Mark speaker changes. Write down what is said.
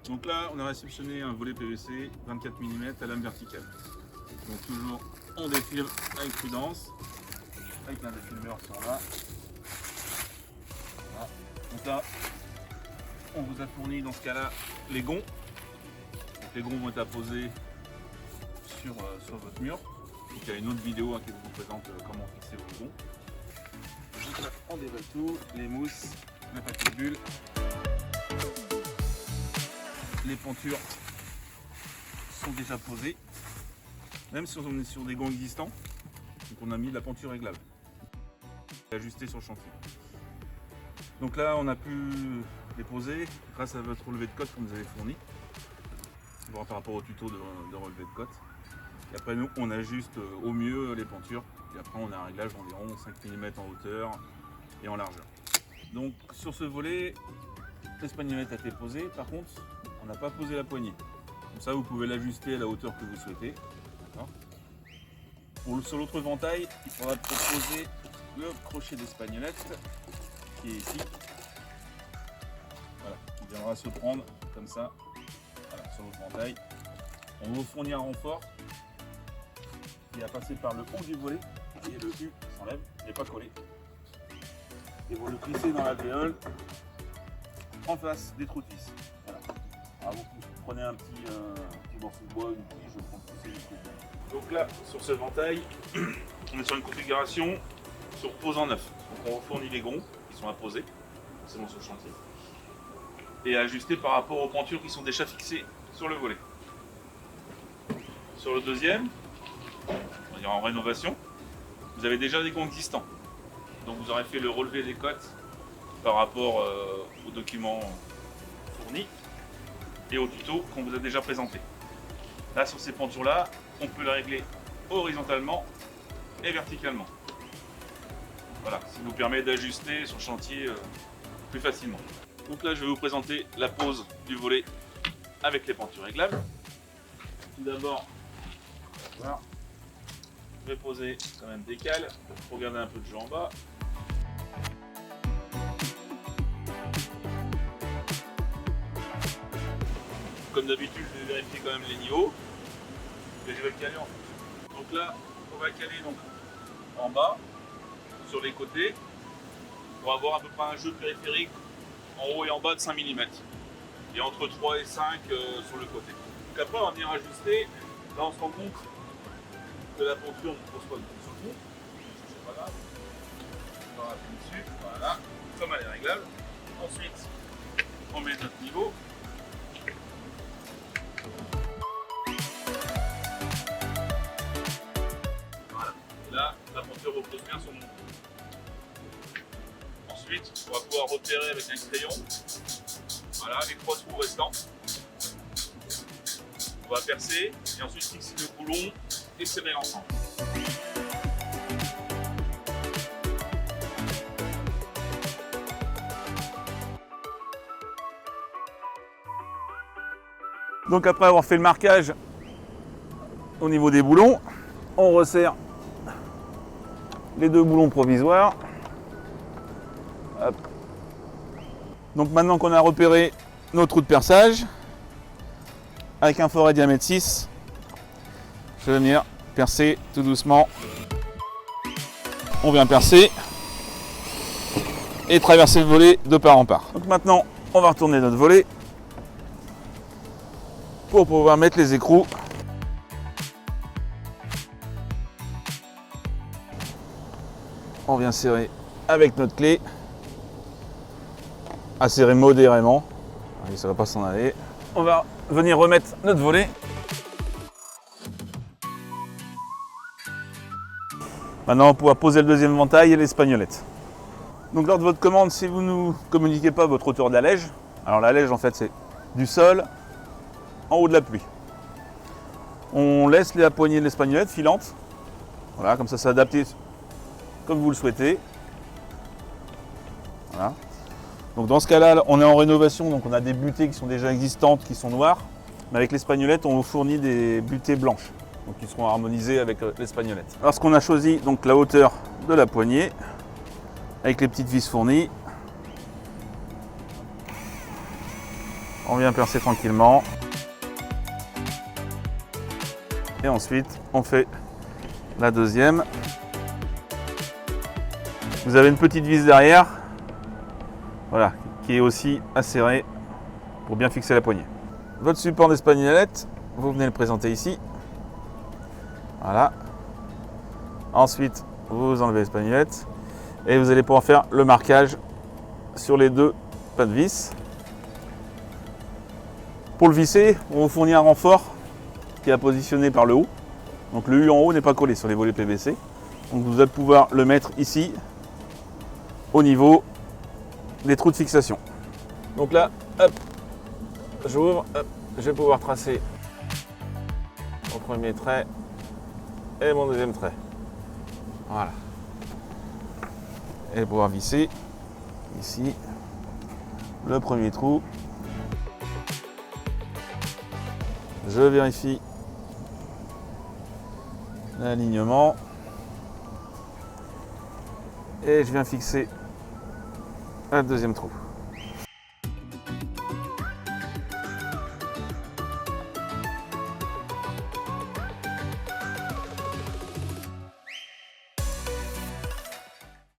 Speaker 1: Donc là, on a réceptionné un volet PVC 24 mm à lame verticale. Donc toujours on défile avec prudence, avec un défileur sur là. Voilà. Donc là, on vous a fourni dans ce cas-là les gonds. Donc les gonds vont être apposés sur votre mur. Donc il y a une autre vidéo qui vous présente comment fixer vos gonds. Donc là, on déballe tout, les mousses, la papier bulle. Les pentures sont déjà posées, même si on est sur des gonds existants. Donc on a mis de la penture réglable, ajustée sur le chantier. Donc là on a pu les poser grâce à votre relevé de cote qu'on nous avait fourni. Par rapport au tuto de relevé de cote. Et après nous on ajuste au mieux les pentures. Et après on a un réglage d'environ 5 mm en hauteur et en largeur. Donc sur ce volet, l'espagnolette a été posée. Par contre, on n'a pas posé la poignée. Comme ça, vous pouvez l'ajuster à la hauteur que vous souhaitez. Sur l'autre ventail, il faudra proposer le crochet d'espagnolette qui est ici. Voilà, il viendra se prendre comme ça. Voilà, sur l'autre ventail. On va vous fournir un renfort qui va passer par le haut du volet. Et le U s'enlève, il n'est pas collé. Et vous le glissez dans l'alvéole en face des trous de vis. Voilà. Alors vous prenez un petit morceau de bois, une tige, pour pousser les trous. Donc là, sur ce ventail, on est sur une configuration sur pose en neuf. Donc on vous fournit les gonds qui sont à poser, c'est bon sur le chantier, et à ajuster par rapport aux pentures qui sont déjà fixées sur le volet. Sur le deuxième, on va dire en rénovation, vous avez déjà des gonds existants. Donc vous aurez fait le relevé des cotes par rapport aux documents fournis et au tuto qu'on vous a déjà présenté. Là, sur ces pentures-là, on peut les régler horizontalement et verticalement. Voilà, ça nous permet d'ajuster sur chantier plus facilement. Donc là, je vais vous présenter la pose du volet avec les pentures réglables. Tout d'abord, voilà, je vais poser quand même des cales pour garder un peu de jeu en bas. Comme d'habitude, je vais vérifier quand même les niveaux et je vais le caler en fonction. Donc là, on va caler donc en bas, sur les côtés, pour avoir à peu près un jeu périphérique en haut et en bas de 5 mm. Et entre 3 et 5 sur le côté. Donc après, on va venir ajuster. Là, on se rend compte que la penture ne pose pas sur le bout. C'est pas grave. On va appuyer dessus, voilà, comme elle est réglable. Ensuite, on met notre niveau. Voilà. Et là, la penture repose bien sur mon bout. Ensuite, on va pouvoir repérer avec un crayon, voilà, les 3 trous restants. On va percer et ensuite fixer le boulon et serrer l'ensemble. Donc après avoir fait le marquage au niveau des boulons, on resserre les 2 boulons provisoires. Hop. Donc maintenant qu'on a repéré nos trous de perçage, avec un foret diamètre 6, je vais venir percer tout doucement. On vient percer et traverser le volet de part en part. Donc maintenant, on va retourner notre volet pour pouvoir mettre les écrous. On vient serrer avec notre clé, à serrer modérément. Allez, ça ne va pas s'en aller. On va venir remettre notre volet. Maintenant, on va pouvoir poser le deuxième ventail et l'espagnolette. Donc lors de votre commande, si vous ne nous communiquez pas votre hauteur d'allège, alors l'allège en fait c'est du sol en haut de l'appui. On laisse la poignée de l'espagnolette filante. Voilà, comme ça c'est adapté comme vous le souhaitez. Voilà. Donc dans ce cas-là, on est en rénovation, donc on a des butées qui sont déjà existantes, qui sont noires. Mais avec l'espagnolette, on vous fournit des butées blanches, donc qui seront harmonisées avec l'espagnolette. Alors ce qu'on a choisi, donc la hauteur de la poignée, avec les petites vis fournies. On vient percer tranquillement. Et ensuite, on fait la deuxième. Vous avez une petite vis derrière, voilà, qui est aussi acérée pour bien fixer la poignée. Votre support d'espagnolette, vous venez le présenter ici. Voilà. Ensuite, vous enlevez l'espagnolette et vous allez pouvoir faire le marquage sur les deux pas de vis. Pour le visser, on vous fournit un renfort qui est positionné par le haut. Donc le U en haut n'est pas collé sur les volets PVC. Donc vous allez pouvoir le mettre ici au niveau des trous de fixation. Donc là, hop, j'ouvre, hop, je vais pouvoir tracer mon premier trait et mon deuxième trait. Voilà. Et pouvoir visser ici le premier trou. Je vérifie l'alignement et je viens fixer un deuxième trou.